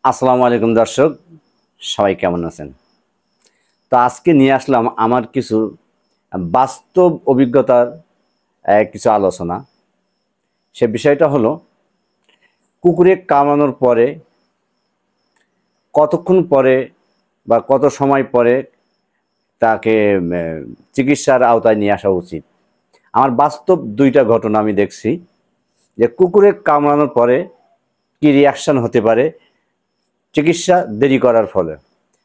আসসালামু আলাইকুম দর্শক, সবাই কেমন আছেন? তো আজকে নিয়ে আসলাম আমার কিছু বাস্তব অভিজ্ঞতার কিছু আলোচনা। সে বিষয়টা হলো কুকুরে কামড়ানোর পরে কতক্ষণ পরে বা কত সময় পরে তাকে চিকিৎসার আওতায় নিয়ে আসা উচিত। আমার বাস্তব দুইটা ঘটনা আমি দেখছি যে কুকুরে কামড়ানোর পরে কি রিয়াকশন হতে পারে চিকিৎসা দেরি করার ফলে।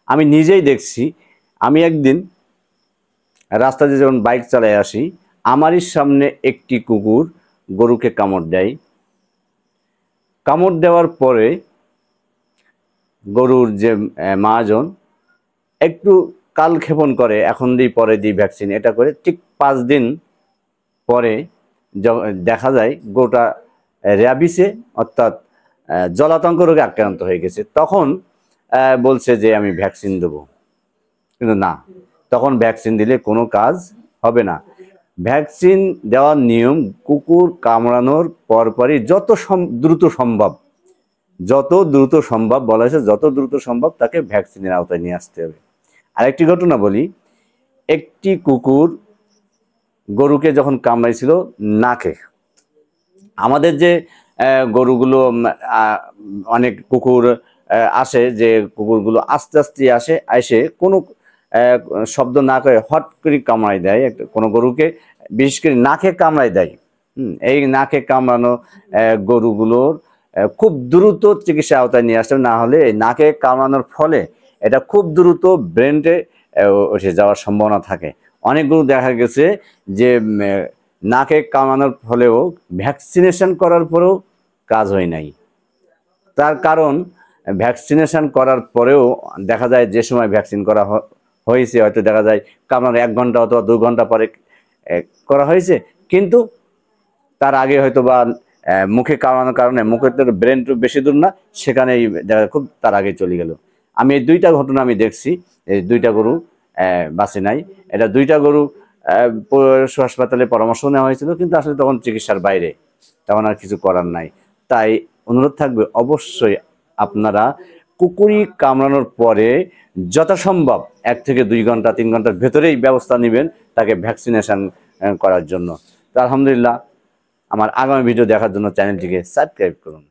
আমি নিজেই দেখছি। আমি একদিন রাস্তা দিয়ে যখন বাইক চালায় আসি, আমারই সামনে একটি কুকুর গরুকে কামড় দেয়। কামড় দেওয়ার পরে গরুর যে মহাজন একটু কালক্ষেপণ করে, এখন দিই পরে দিই ভ্যাকসিন, এটা করে ঠিক 5 দিন পরে দেখা যায় গরুটা র্যাবিসে অর্থাৎ জলাতঙ্ক রোগে আক্রান্ত হয়ে গেছে। তখন বলছে যে আমি ভ্যাকসিন দেবো, কিন্তু না, তখন ভ্যাকসিন দিলে কোনো কাজ হবে না। ভ্যাকসিন দেওয়ার নিয়ম কুকুর কামড়ানোর পরপরই যত দ্রুত সম্ভব বলা হয়েছে, যত দ্রুত সম্ভব তাকে ভ্যাকসিনের আওতায় নিয়ে আসতে হবে। আরেকটি ঘটনা বলি, একটি কুকুর গরুকে যখন কামড়াইছিল নাকে, আমাদের যে গরুগুলো অনেক কুকুর আসে, যে কুকুরগুলো আস্তে আস্তে এসে কোনো শব্দ না করে হট করে কামড়াই দেয় কোনো গরুকে, বিশেষ করে নাকে কামড়াই দেয়। এই নাকে কামড়ানো গরুগুলোর খুব দ্রুত চিকিৎসা আওতায় নিয়ে আসতে হবে, না হলে এই নাকে কামড়ানোর ফলে এটা খুব দ্রুত ব্রেনে উঠে যাওয়ার সম্ভাবনা থাকে। অনেক গরু দেখা গেছে যে নাকে কামড়ানোর ফলেও ভ্যাকসিনেশন করার পরেও কাজ হয় নাই। তার কারণ ভ্যাকসিনেশন করার পরেও দেখা যায় যে সময় ভ্যাকসিন করা হয়েছে, হয়তো দেখা যায় কামড়ানোর 1 ঘন্টা অথবা 2 ঘন্টা পরে করা হয়েছে, কিন্তু তার আগে হয়তো বা মুখে কামড়ানোর কারণে মুখের তো ব্রেন তো বেশি দূর না, সেখানেই দেখা খুব তার আগে চলে গেল। আমি এই দুইটা ঘটনা আমি দেখছি। এই দুইটা গরু বাঁচে নাই। এটা দুইটা গরু পশু হাসপাতালে পরামর্শ নেওয়া হয়েছিল, কিন্তু আসলে তখন চিকিৎসার বাইরে, তখন আর কিছু করার নাই। তাই অনুরোধ থাকবে, অবশ্যই আপনারা কুকুরি কামড়ানোর পরে যথাসম্ভব 1 থেকে 2 ঘন্টা 3 ঘন্টার ভেতরেই ব্যবস্থা নেবেন তাকে ভ্যাকসিনেশন করার জন্য। তো আলহামদুলিল্লাহ, আমার আগামী ভিডিও দেখার জন্য চ্যানেলটিকে সাবস্ক্রাইব করুন।